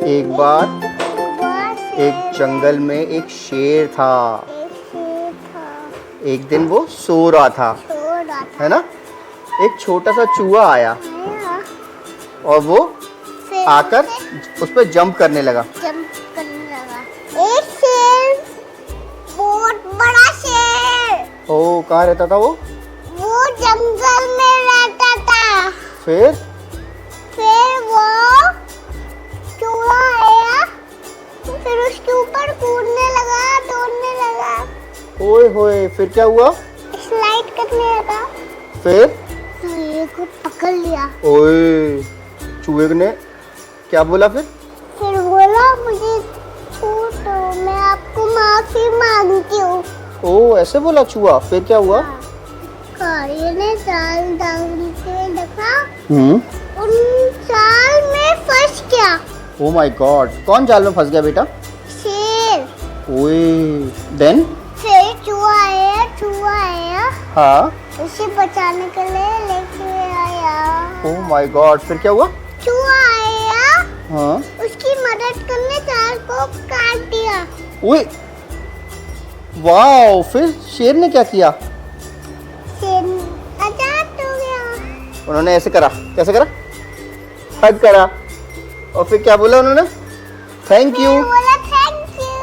एक बार एक जंगल में एक शेर था। एक दिन वो सो रहा था, है ना। एक छोटा सा चूहा आया और वो आकर उस पर जंप करने लगा। एक शेर, बहुत बड़ा शेर। ओ, कहाँ रहता था वो? वो जंगल में रहता था। फिर वो चूहा आया, फिर उसके ऊपर कूदने लगा, दौड़ने लगा। ओए होए, फिर क्या हुआ? स्लाइड करने लगा। फिर चूहे को पकड़ लिया। ओए, चूहे ने क्या बोला फिर? फिर बोला मुझे छू दो, मैं आपको माफी मांगती हूँ। ओ, ऐसे बोला चूहा? फिर क्या हुआ? काली ने जाल डाल के देखा, उन जाल में फंस गया। ओ माय गॉड, कौन जाल में फंस गया बेटा? शेर। ओए, देन? फिर चूहा आया, हाँ, उसे बचाने के लिए लेके आया। ओ माय गॉड, फिर क्या हुआ? चूहा आया, हाँ, उसकी मदद करने जाल को काट दिया। ओए, वाओ, फिर शेर ने क्या किया? शेर आजाद हो गया। उन्होंने ऐसे करा, कैसे करा? हग करा, और फिर क्या बोला उन्होंने? Thank you. बोला thank you.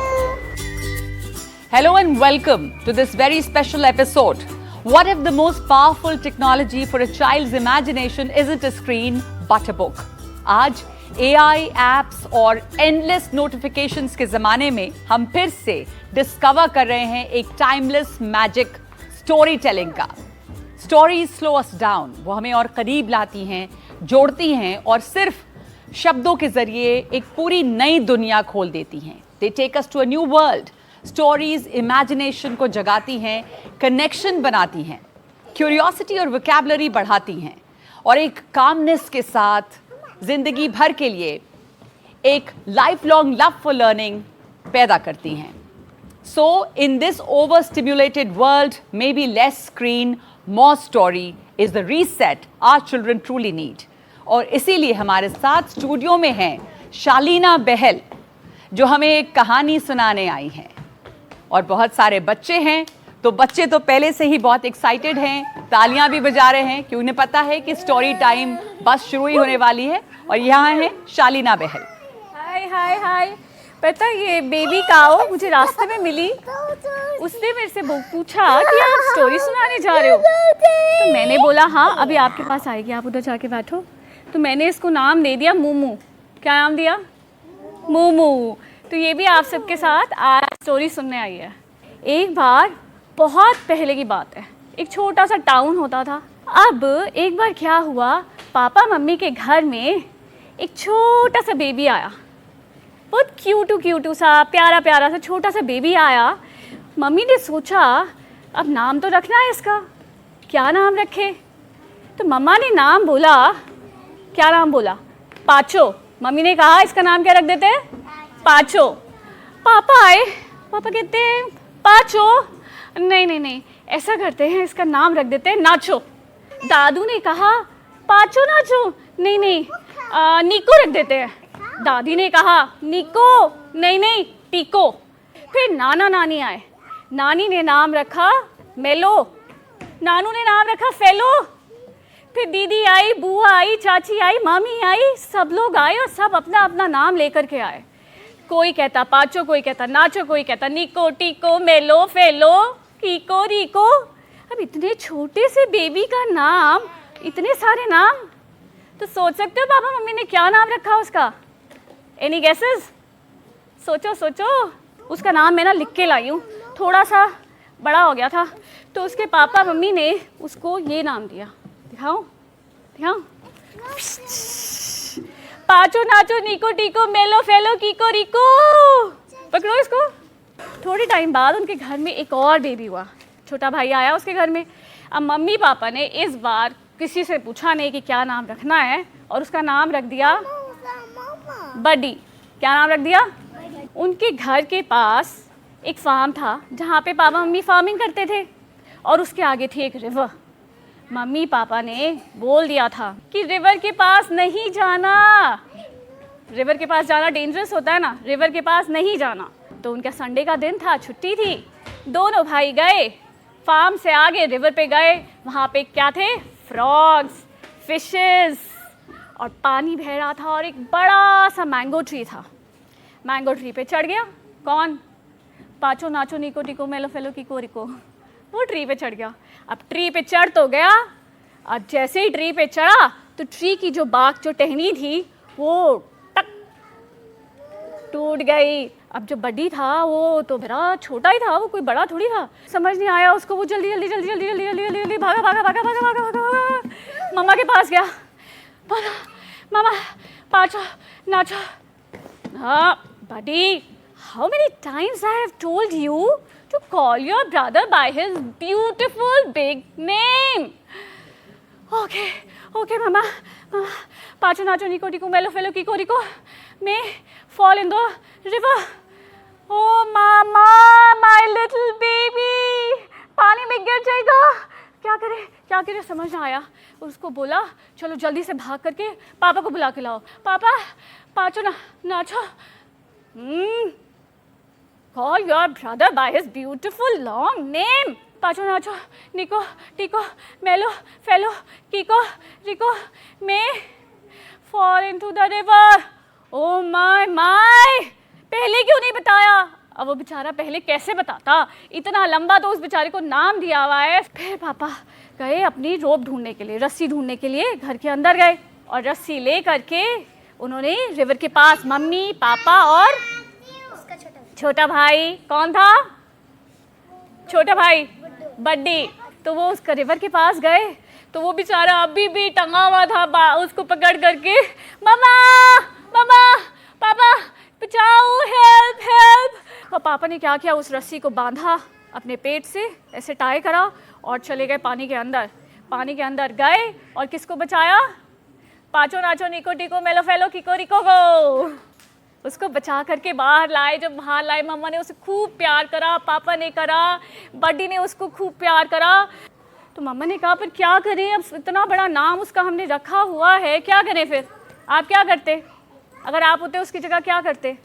Hello and welcome to this very special episode. What if the most powerful technology for a child's imagination isn't a screen but a book? आज AI, apps और endless notifications के ज़माने में हम फिर से discover कर रहे हैं एक टाइमलेस मैजिक स्टोरी टेलिंग का। स्टोरीज स्लो अस डाउन, वो हमें और करीब लाती हैं, जोड़ती हैं और सिर्फ शब्दों के जरिए एक पूरी नई दुनिया खोल देती हैं। They take us to a new world. Stories imagination को जगाती हैं, कनेक्शन बनाती हैं, क्यूरियोसिटी और वोकैबुलरी बढ़ाती हैं और एक कामनेस के साथ जिंदगी भर के लिए एक lifelong love for learning पैदा करती हैं। So in this overstimulated world, maybe less screen more story is the reset our children truly need. और इसीलिए हमारे साथ स्टूडियो में हैं शालीना बहल, जो हमें एक कहानी सुनाने आई हैं। और बहुत सारे बच्चे हैं, तो बच्चे तो पहले से ही बहुत एक्साइटेड हैं, तालियां भी बजा रहे हैं कि उन्हें पता है कि स्टोरी टाइम बस शुरू ही होने वाली है। और यहाँ है शालीना बहल। हाय हाय हाय। पता ये बेबी काओ मुझे रास्ते में मिली, उसने मेरे से पूछा कि आप स्टोरी सुनाने जा रहे हो। तो मैंने बोला हाँ, अभी आपके पास आएगी, आप उधर जाके बैठो। तो मैंने इसको नाम दे दिया मूमू। क्या नाम दिया? मूमू। तो ये भी आप सबके साथ आज स्टोरी सुनने आई है। एक बार बहुत पहले की बात है, एक छोटा सा टाउन होता था। अब एक बार क्या हुआ, पापा मम्मी के घर में एक छोटा सा बेबी आया, बहुत क्यूटू सा प्यारा प्यारा सा छोटा सा बेबी आया। मम्मी ने सोचा अब नाम तो रखना है इसका, क्या नाम रखे? तो मम्मा ने नाम बोला, क्या नाम बोला? पाचो। मम्मी ने कहा इसका नाम क्या रख देते हैं? पाचो। पापा आए, पापा कहते हैं पाचो, नहीं ऐसा करते हैं, इसका नाम रख देते हैं नाचो। दादू ने कहा पाचो नाचो, नहीं निको रख देते हैं। दादी ने कहा निको, नहीं टीको। फिर नाना नानी आए, नानी ने नाम रखा मेलो, नानू ने नाम रखा फेलो। फिर दीदी आई, बुआ आई, चाची आई, मामी आई, सब लोग आए और सब अपना अपना नाम लेकर के आए। कोई कहता पाचो, कोई कहता नाचो, कोई कहता निको, टीको, मेलो, फेलो, कीको, रीको। अब इतने छोटे से बेबी का नाम, इतने सारे नाम, तो सोच सकते हो पापा मम्मी ने क्या नाम रखा उसका? Any guesses? सोचो। उसका नाम मैं ना लिख के लाई हूँ, थोड़ा सा बड़ा हो गया था, तो उसके पापा मम्मी ने उसको ये नाम दिया। दिखाओ पाचो नाचो निको टीको मेलो फेलो कीको रिको। पकड़ो इसको। थोड़े टाइम बाद उनके घर में एक और बेबी हुआ, छोटा भाई आया उसके घर में। अब मम्मी पापा ने इस बार किसी से पूछा नहीं कि क्या नाम रखना है, और उसका नाम रख दिया बडी। क्या नाम रख दिया? उनके घर के पास एक फार्म था जहाँ पे पापा मम्मी फार्मिंग करते थे, और उसके आगे थी एक रिवर। मम्मी पापा ने बोल दिया था कि रिवर के पास नहीं जाना, रिवर के पास जाना डेंजरस होता है ना, रिवर के पास नहीं जाना। तो उनका संडे का दिन था, छुट्टी थी। दोनों भाई गए फार्म से आगे, रिवर पे गए। वहाँ पे क्या थे? फ्रॉग्स, फिशेस, और पानी बह रहा था और एक बड़ा सा मैंगो ट्री था। मैंगो ट्री पे चढ़ गया कौन? पाचो नाचो निको टिको मेलो फेलो किको रिको, वो ट्री पे चढ़ गया। अब ट्री पे चढ़ तो गया, अब जैसे ही ट्री पे चढ़ा तो ट्री की जो बाक जो टहनी थी वो टक टूट गई। अब जो बड्डी था वो तो मेरा छोटा ही था, वो कोई बड़ा थोड़ी था। समझ नहीं आया उसको, वो जल्दी जल्दी जल्दी जल्दी जल्दी जल्दी जल्दी जल्दी भागा भागा भागा भागा भागा भागा भागा मम्मा के पास गया। बोला मामा पाचो नाचो। हाँ बड्डी, how many times I have told you to call your brother by his beautiful big name? Okay, okay, mama, mama. Pacho nacho nico tico melo felo kiko rico may fall in the river. Oh mama, my little baby, पानी में गिर जाएगा। क्या करे समझ ना आया। उसको बोला चलो जल्दी से भाग करके पापा को बुला के लाओ। पापा पाचो नाचो। Call your brother by his beautiful long name. Pacho nacho, Nico, Tico, Melo, Fellow, Kiko, Rico, may fall into the river. Oh my! पहले क्यों नहीं बताया? अब वो बेचारा पहले कैसे बताता? इतना लंबा तो उस बेचारे को नाम दिया हुआ है। फिर पापा गए अपनी रोप ढूंढने के लिए, रस्सी ढूंढने के लिए घर के अंदर गए और रस्सी ले करके उन्होंने रिवर के पास मम्मी, पापा और छोटा भाई, कौन था? छोटा भाई बड्डी। तो वो उसका रिवर के पास गए तो वो बेचारा अभी भी टंगा हुआ था, उसको पकड़ करके मम्मा मम्मा पापा बचाओ, हेल्प हेल्प। और पापा ने क्या किया, उस रस्सी को बांधा अपने पेट से, ऐसे टाई करा और चले गए पानी के अंदर। पानी के अंदर गए और किसको बचाया? पाचो नाचो निको टिको मेलो फेलो किको रिको को, उसको बचा करके बाहर लाए। जब बाहर लाए मम्मा ने उसे खूब प्यार करा, पापा ने करा, बड्डी ने उसको खूब प्यार करा। तो मम्मा ने कहा फिर क्या करें, अब इतना बड़ा नाम उसका हमने रखा हुआ है, क्या करें? फिर आप क्या करते? अगर आप होते उसकी जगह क्या करते?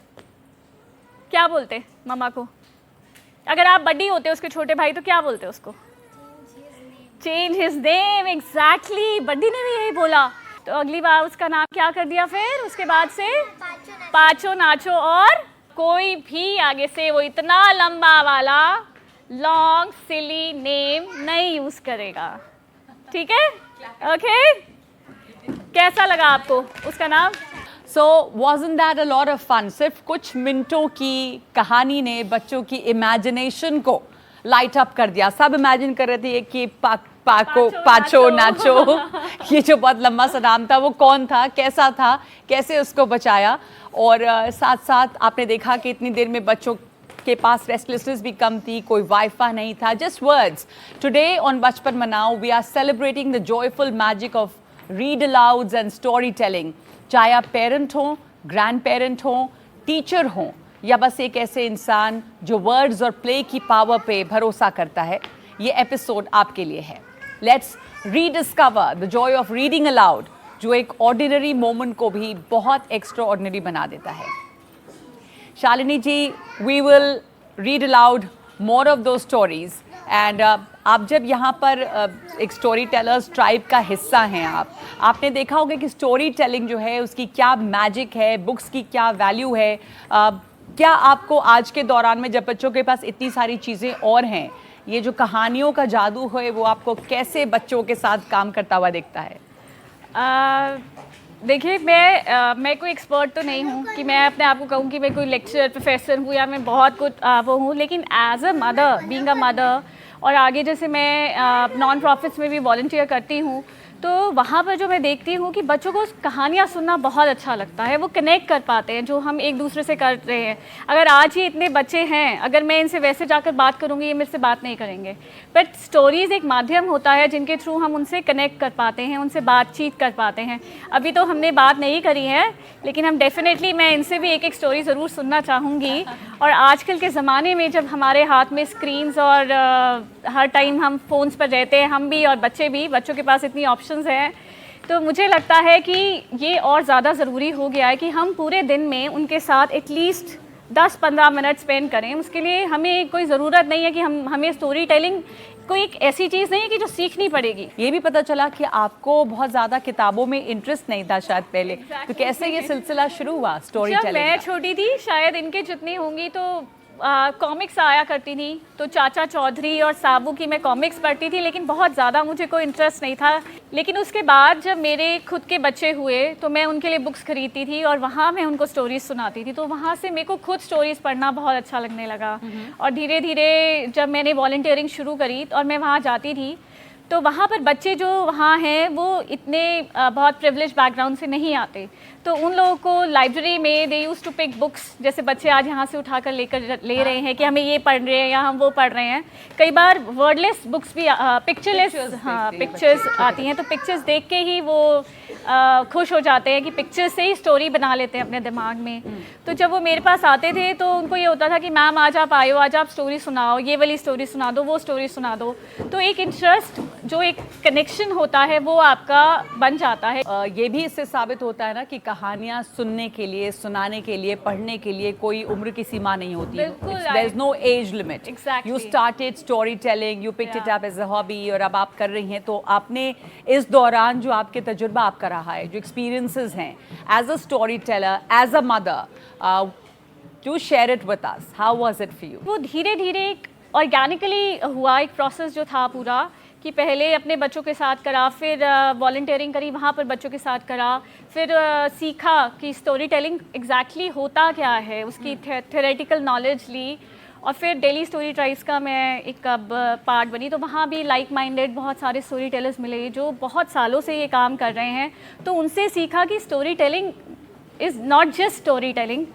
क्या बोलते मम्मा को? अगर आप बड्डी होते उसके छोटे भाई तो क्या बोलते उसको? Change his name. एग्जैक्टली, बड्डी ने भी यही बोला। तो अगली बार उसका नाम क्या कर दिया फिर उसके बाद से? पाचो नाचो। और कोई भी आगे से वो इतना लंबा वाला लॉन्ग सिली नेम नहीं यूज करेगा, ठीक है? ओके, कैसा लगा आपको उसका नाम? So wasn't that a lot of fun? सिर्फ कुछ मिनटों की कहानी ने बच्चों की इमेजिनेशन को लाइट अप कर दिया। सब इमेजिन कर रहे थे कि पाचो नाचो ये जो बहुत लंबा सा नाम था वो कौन था, कैसा था, कैसे उसको बचाया। और साथ साथ आपने देखा कि इतनी देर में बच्चों के पास रेस्टलेसनेस भी कम थी, कोई वाईफाई नहीं था, जस्ट वर्ड्स। टुडे ऑन बचपन मनाओ we are celebrating the joyful magic of read alouds and storytelling. चाहे आप पेरेंट हों, ग्रैंड पेरेंट हों, टीचर हों या बस एक ऐसे इंसान जो वर्ड्स और प्ले की पावर पे भरोसा करता है, ये एपिसोड आपके लिए है। Let's rediscover the Joy of reading allowed, जो एक ऑर्डिनरी मोमेंट को भी बहुत एक्स्ट्रा ऑर्डिनरी बना देता है। Shalini ji, we will read aloud more of दो स्टोरीज एंड आप जब यहाँ पर एक स्टोरी टेलर्स ट्राइब का हिस्सा हैं, आपने देखा होगा कि स्टोरी टेलिंग जो है उसकी क्या मैजिक है, बुक्स की क्या वैल्यू है। क्या आपको आज के दौरान में जब बच्चों के पास इतनी सारी चीज़ें और हैं, ये जो कहानियों का जादू है वो आपको कैसे बच्चों के साथ काम करता हुआ दिखता है? देखिए, मैं कोई एक्सपर्ट तो नहीं हूँ कि मैं अपने आप को कहूँ कि मैं कोई लेक्चर प्रोफेसर हूँ या मैं बहुत कुछ वो हूँ, लेकिन as a mother, being a mother, और आगे जैसे मैं नॉन प्रॉफिट्स में भी वॉलंटियर करती हूँ, तो वहाँ पर जो मैं देखती हूँ कि बच्चों को कहानियाँ सुनना बहुत अच्छा लगता है। वो कनेक्ट कर पाते हैं जो हम एक दूसरे से कर रहे हैं। अगर आज ही इतने बच्चे हैं, अगर मैं इनसे वैसे जाकर बात करूँगी ये मेरे से बात नहीं करेंगे, बट स्टोरीज़ एक माध्यम होता है जिनके थ्रू हम उनसे कनेक्ट कर पाते हैं, उनसे बातचीत कर पाते हैं। अभी तो हमने बात नहीं करी है, लेकिन हम डेफिनेटली, मैं इनसे भी एक एक स्टोरी ज़रूर सुनना चाहूँगी। और आजकल के ज़माने में जब हमारे हाथ में स्क्रीन्स और हर टाइम हम फ़ोन्स पर रहते हैं, हम भी और बच्चे भी, बच्चों के पास इतनी ऑप्शंस हैं तो मुझे लगता है कि ये और ज़्यादा ज़रूरी हो गया है कि हम पूरे दिन में उनके साथ एटलीस्ट 10-15 मिनट स्पेंड करें। उसके लिए हमें कोई ज़रूरत नहीं है कि हमें स्टोरी टेलिंग कोई एक ऐसी चीज़ नहीं है कि जो सीखनी पड़ेगी। ये भी पता चला कि आपको बहुत ज़्यादा किताबों में इंटरेस्ट नहीं था शायद पहले, तो कैसे ये सिलसिला शुरू हुआ स्टोरी जब टेलिंग मैं का? छोटी थी, शायद इनके जितनी होंगी, तो कॉमिक्स आया करती थी, तो चाचा चौधरी और साबू की मैं कॉमिक्स पढ़ती थी, लेकिन बहुत ज़्यादा मुझे कोई इंटरेस्ट नहीं था। लेकिन उसके बाद जब मेरे खुद के बच्चे हुए तो मैं उनके लिए बुक्स खरीदती थी और वहाँ मैं उनको स्टोरीज सुनाती थी, तो वहाँ से मेरे को खुद स्टोरीज पढ़ना बहुत अच्छा लगने लगा। और धीरे धीरे जब मैंने वॉलंटियरिंग शुरू करी और मैं वहाँ जाती थी, तो वहाँ पर बच्चे जो वहाँ हैं वो इतने बहुत प्रिविलेज बैकग्राउंड से नहीं आते, तो उन लोगों को लाइब्रेरी में दे यूज टू पिक बुक्स, जैसे बच्चे आज यहाँ से उठाकर ले रहे हैं कि हमें ये पढ़ रहे हैं या हम वो पढ़ रहे हैं। कई बार वर्डलेस बुक्स भी पिक्चरलेस पिक्चर्स आती हैं, तो पिक्चर्स देख के ही वो खुश हो जाते हैं कि पिक्चर्स से ही स्टोरी बना लेते हैं अपने दिमाग में। तो जब वो मेरे पास आते थे तो उनको ये होता था कि मैम आज आप आए हो, आज आप स्टोरी सुनाओ, ये वाली स्टोरी सुना दो, वो स्टोरी सुना दो। तो एक इंटरेस्ट, जो एक कनेक्शन होता है वो आपका बन जाता है। ये भी इससे साबित होता है ना कि कहानियाँ सुनने के लिए, सुनाने के लिए, पढ़ने के लिए कोई उम्र की सीमा नहीं होती है। बिल्कुल, there is no age limit. Exactly. You started story telling, you picked it up as a hobby, और अब आप कर रही हैं। तो आपने इस दौरान जो आपके तजुर्बा आपका रहा है, जो एक्सपीरियंसेस हैं as a story teller, as a mother, to share it with us, how was it for you? वो धीरे धीरे एक ऑर्गेनिकली हुआ एक प्रोसेस जो था पूरा, कि पहले अपने बच्चों के साथ करा, फिर वॉलंटियरिंग करी, वहाँ पर बच्चों के साथ करा, फिर सीखा कि स्टोरी टेलिंग एग्जैक्टली होता क्या है, उसकी थ्योरेटिकल नॉलेज ली, और फिर डेली स्टोरी ट्राइब्स का मैं एक अब पार्ट बनी। तो वहाँ भी लाइक माइंडेड बहुत सारे स्टोरी टेलर्स मिले जो बहुत सालों से ये काम कर रहे हैं, तो उनसे सीखा कि story telling is not just story telling,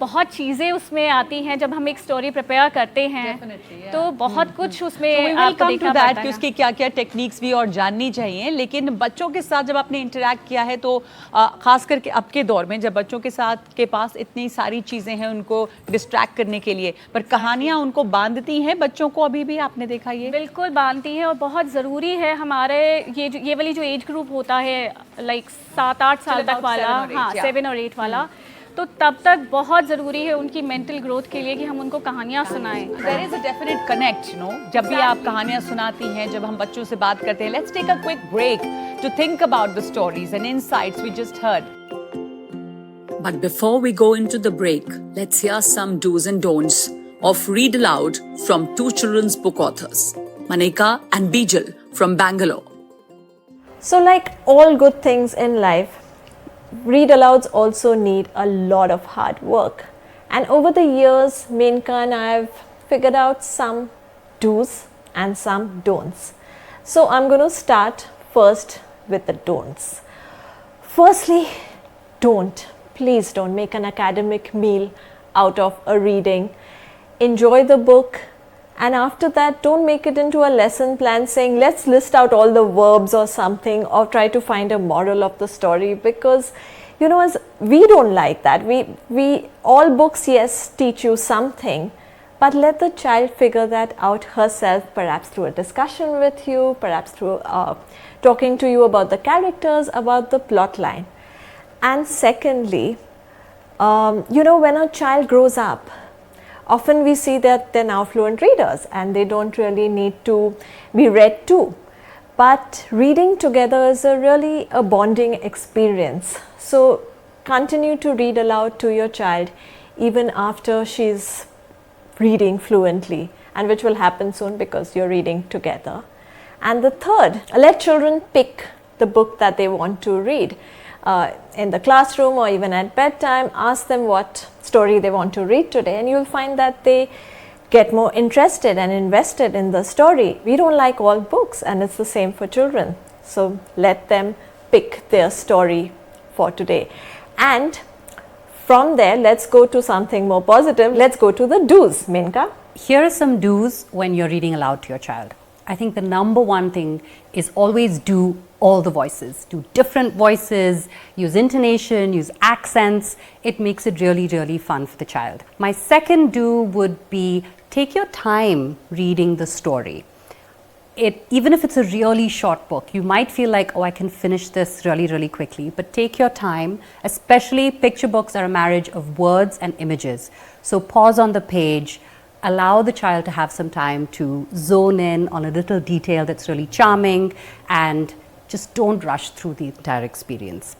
बहुत चीज़ें उसमें आती हैं। जब हम एक स्टोरी प्रिपेयर करते हैं तो बहुत कुछ उसमें आपको देखना पड़ता है कि उसकी क्या क्या टेक्निक्स भी और जाननी चाहिए। लेकिन बच्चों के साथ जब आपने इंटरेक्ट किया है, तो खास करके अब के दौर में जब बच्चों के साथ के पास इतनी सारी चीज़ें हैं उनको डिस्ट्रैक्ट करने के लिए, पर कहानियाँ उनको बांधती हैं बच्चों को, अभी भी आपने देखा ये? बिल्कुल बांधती हैं, और बहुत ज़रूरी है हमारे ये वाली जो एज ग्रुप होता है, लाइक 7-8 साल तक वाला, हाँ 7 और 8 वाला, तो तब तक बहुत ज़रूरी है उनकी मेंटल ग्रोथ के लिए कि हम उनको कहानियाँ सुनाएं। There is a definite connect, you know, जब भी आप कहानियाँ सुनाती हैं, जब हम बच्चों से बात करते हैं। Let's take a quick break to think about the stories and insights we just heard. But before we go into the break, let's hear some do's and don'ts of Read Aloud from two children's book authors, Manika and Bijal from Bangalore. So, like all good things in life, read alouds also need a lot of hard work. And over the years, Menka and I have figured out some do's and some don'ts. So, I'm going to start first with the don'ts. Firstly, please don't make an academic meal out of a reading. Enjoy the book. And after that, don't make it into a lesson plan saying, let's list out all the verbs or something, or try to find a moral of the story, because, you know, as we don't like that. We all books, yes, teach you something, but let the child figure that out herself, perhaps through a discussion with you, perhaps through talking to you about the characters, about the plot line. And secondly, you know, when a child grows up, often we see that they're now fluent readers and they don't really need to be read to. But reading together is really a bonding experience. So continue to read aloud to your child even after she's reading fluently, and which will happen soon because you're reading together. And the third, let children pick the book that they want to read. In the classroom or even at bedtime, ask them what story they want to read today, and you'll find that they get more interested and invested in the story. We don't like all books, and it's the same for children. So let them pick their story for today. And from there, let's go to something more positive. Let's go to the do's. Menka? Here are some do's when you're reading aloud to your child. I think the number one thing is always do all the voices. Do different voices, use intonation, use accents. It makes it really, really fun for the child. My second do would be take your time reading the story. even if it's a really short book, you might feel like, oh, I can finish this really, really quickly. But take your time, especially picture books are a marriage of words and images. So pause on the page, allow the child to have some time to zone in on a little detail that's really charming, and just don't rush through the entire experience.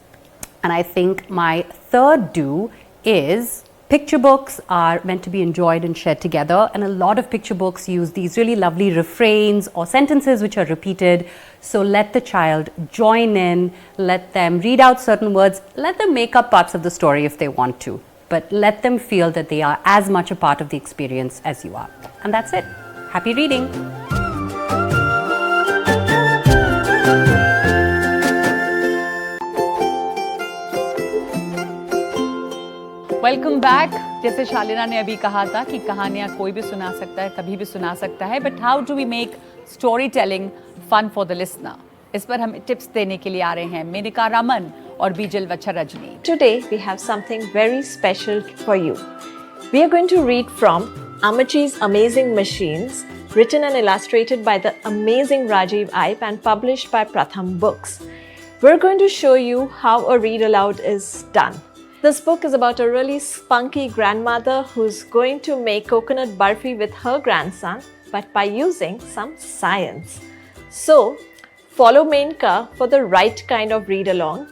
And I think my third do is picture books are meant to be enjoyed and shared together, and a lot of picture books use these really lovely refrains or sentences which are repeated. So let the child join in, let them read out certain words, let them make up parts of the story if they want to, but let them feel that they are as much a part of the experience as you are. And that's it. Happy reading. Welcome back. जैसे शालिना ने अभी कहा था कि कहानियाँ कोई भी सुना सकता है, कभी भी सुना सकता है, but how do we make story telling fun for the listener? इस पर हमें टिप्स देने के लिए आ रहे हैं मेनका रामन और बीजल वच्छरजनी। Today we have something very special for you. We are going to read from Amachi's Amazing Machines, written and illustrated by the amazing Rajiv Ipe and published by Pratham Books. We're going to show you how a read aloud is done. This book is about a really spunky grandmother who's going to make coconut barfi with her grandson, but by using some science. So, follow Menka for the right kind of read along,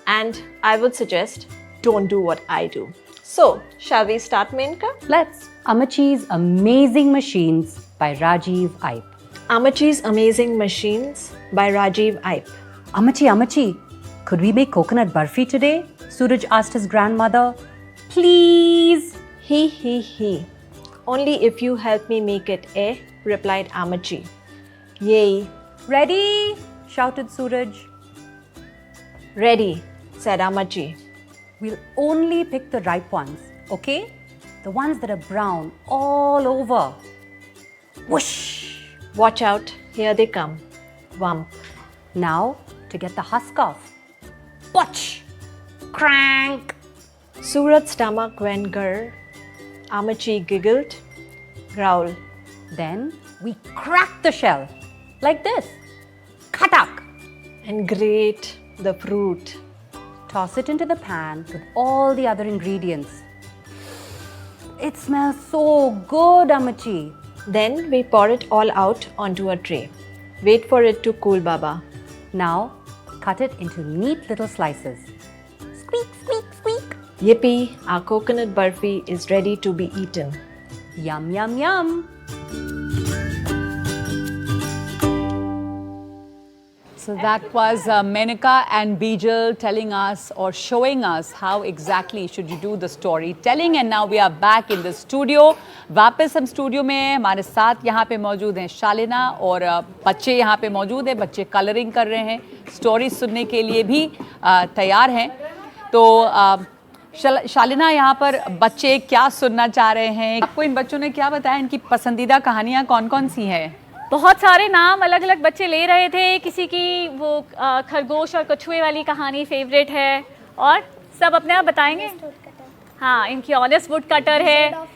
and I would suggest don't do what I do. So, shall we start, Menka? Let's. Amachi's Amazing Machines by Rajiv Ipe. Amachi's Amazing Machines by Rajiv Ipe. Amachi, could we make coconut barfi today? Suraj asked his grandmother. Please. He. Only if you help me make it, replied Amachi. Yay. Ready? Shouted Suraj. Ready, said Amachi. We'll only pick the ripe ones, okay? The ones that are brown all over. Whoosh! Watch out, here they come. Wump. Now, to get the husk off. Watch! Crank! Surat's stomach went grr. Amachi giggled. Growl. Then we crack the shell like this. Khatak! And grate the fruit. Toss it into the pan with all the other ingredients. It smells so good, Amachi. Then we pour it all out onto a tray. Wait for it to cool, Baba. Now, cut it into neat little slices. Squeak, squeak, squeak. Yippee, our coconut barfi is ready to be eaten. Yum, yum, yum. So that was Menka and Bijal telling us or showing us how exactly should you do the storytelling. And now we are back in the studio. वापस हम studio में हैं। हमारे साथ यहाँ पे मौजूद हैं शालिना और बच्चे यहाँ पे मौजूद हैं। बच्चे कलरिंग कर रहे हैं, स्टोरी सुनने के लिए भी तैयार हैं। तो शालिना, यहाँ पर बच्चे क्या सुनना चाह रहे हैं? आपको इन बच्चों ने क्या बताया, इनकी पसंदीदा कहानियाँ कौन कौन सी हैं? बहुत सारे नाम अलग अलग बच्चे ले रहे थे। किसी की वो खरगोश और कछुए वाली कहानी फेवरेट है, और सब अपने आप बताएंगे। हाँ, इनकी ऑनेस्ट वुड कटर है,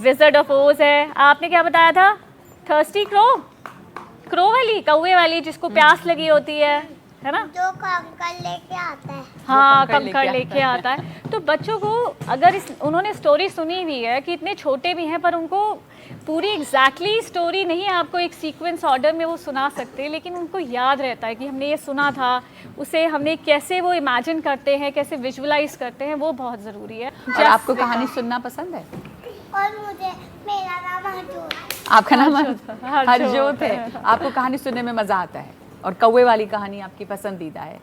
विज़र्ड ऑफ ओज है। आपने क्या बताया था? थर्स्टी क्रो वाली, कौवे वाली जिसको प्यास लगी होती है ना? जो कंकड़ लेके आता है। हाँ, कंकड़ लेके आता है। तो बच्चों को अगर उन्होंने स्टोरी सुनी हुई है कि इतने छोटे भी हैं पर उनको पूरी एग्जैक्टली स्टोरी नहीं, आपको एक सीक्वेंस ऑर्डर में वो सुना सकते हैं, लेकिन उनको याद रहता है कि हमने ये सुना था, उसे हमने कैसे वो इमेजिन करते हैं, कैसे विजुअलाइज करते हैं, वो बहुत ज़रूरी है। और आपको कहानी सुनना पसंद है? और मुझे, मेरा नाम हरजोत है। आपका नाम हरजोत है। आपको कहानी सुनने में मज़ा आता है, और कौवे वाली कहानी आपकी पसंदीदा है।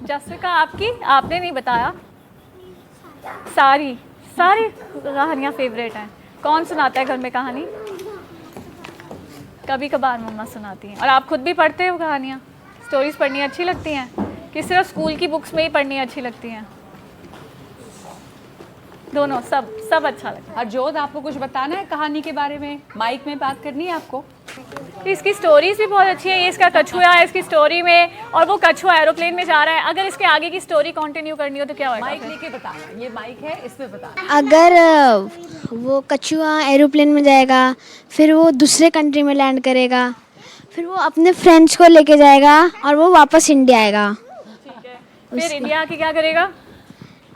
जैसिका, आपकी? आपने नहीं बताया। सारी कहानियाँ फेवरेट हैं। कौन सुनाता है घर में कहानी? कभी कभार मम्मा सुनाती हैं। और आप खुद भी पढ़ते हो कहानियाँ? स्टोरीज पढ़नी अच्छी लगती हैं कि सिर्फ स्कूल की बुक्स में ही पढ़नी अच्छी लगती हैं? दोनों, सब अच्छा लगता है। हरजोत, आपको कुछ बताना है कहानी के बारे में? माइक में बात करनी है आपको। इसकी स्टोरीज भी बहुत अच्छी है। ये इसका कछुआ है इसकी स्टोरी में, और वो कछुआ एरोप्लेन में जा रहा है। अगर इसके आगे की स्टोरी कंटिन्यू करनी हो तो क्या होगा? माइक लेके बताना, ये माइक है, इसमें बताना। अगर वो कछुआ एरोप्लेन में जाएगा, फिर वो दूसरे कंट्री में लैंड करेगा, फिर वो अपने फ्रेंड्स को लेके जाएगा और वो वापस इंडिया आएगा। ठीक है, फिर इंडिया आके क्या करेगा?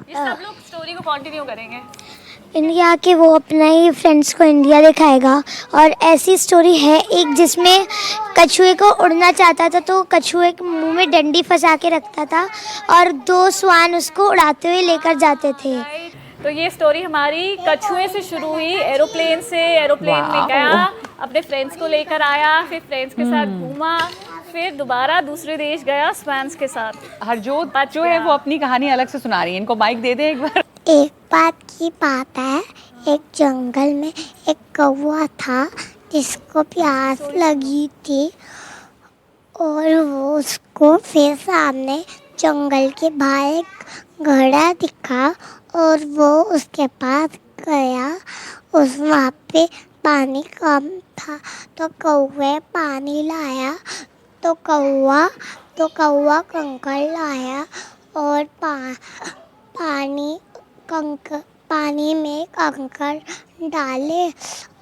ये सब लोग स्टोरी को कंटिन्यू करेंगे। इंडिया आके वो अपना ही फ्रेंड्स को इंडिया दिखाएगा। और ऐसी स्टोरी है एक जिसमें कछुए को उड़ना चाहता था तो कछुए के मुंह में डंडी फंसा के रखता था और 2 स्वान उसको उड़ाते हुए लेकर जाते थे। तो ये स्टोरी हमारी कछुए से शुरू हुई, एरोप्लेन से, एरोप्लेन में गया, अपने फ्रेंड्स को लेकर आया, फिर फ्रेंड्स के साथ घूमा, फिर दोबारा दूसरे देश गया स्वैन्स के साथ। हरजोत जो है वो अपनी कहानी अलग से सुना रही है, इनको माइक दे दे एक बार। एक बात की बात है, एक जंगल में एक कौवा था जिसको प्यास लगी थी और वो उसको फिर सामने जंगल के बाहर एक घड़ा दिखा और वो उसके पास गया। उस वहाँ पे पानी कम था तो कौवे पानी लाया तो कौवा कंकड़ लाया और पानी में कंकड़ डाले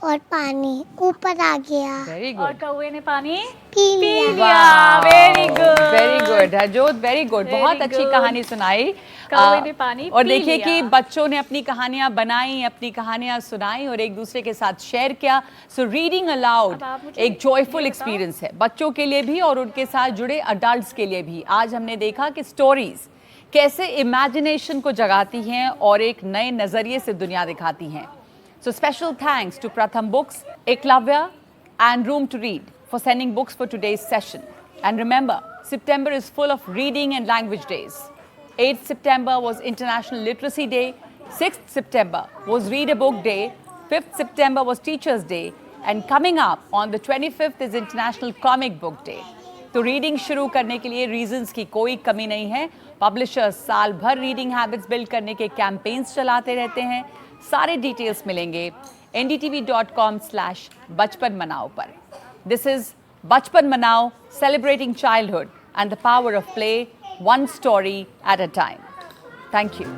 और पानी ऊपर आ गया वेरी और गुड, कौवे ने पानी पी पी लिया। लिया। Very good, very good Harjot, very good, Very बहुत अच्छी good. कहानी सुनाई। कौवे ने पानी और पी देखिए लिया। कि बच्चों ने अपनी कहानियां बनाई, अपनी कहानियां सुनाई और एक दूसरे के साथ शेयर किया। सो रीडिंग अलाउड अब आप मुझे एक जॉयफुल ये बताओ। एक्सपीरियंस है बच्चों के लिए भी और उनके साथ जुड़े अडल्ट्स के लिए भी। आज हमने देखा कि स्टोरीज कैसे इमेजिनेशन को जगाती हैं और एक नए नजरिए से दुनिया दिखाती हैं। So special thanks to Pratham Books, Eklavya and Room to Read for sending books for today's session. And remember, September is full of reading and language days. 8th September was International Literacy Day, 6th September was Read a Book Day, 5th September was Teachers Day, and coming up on the 25th is International Comic Book Day. तो reading शुरू करने के लिए reasons की कोई कमी नहीं है। पब्लिशर्स साल भर रीडिंग हैबिट्स बिल्ड करने के कैंपेन्स चलाते रहते हैं। सारे डिटेल्स मिलेंगे ndtv.com/बचपन मनाओ पर। दिस इज बचपन मनाओ, celebrating childhood and the power of play, one story at a time. Thank you.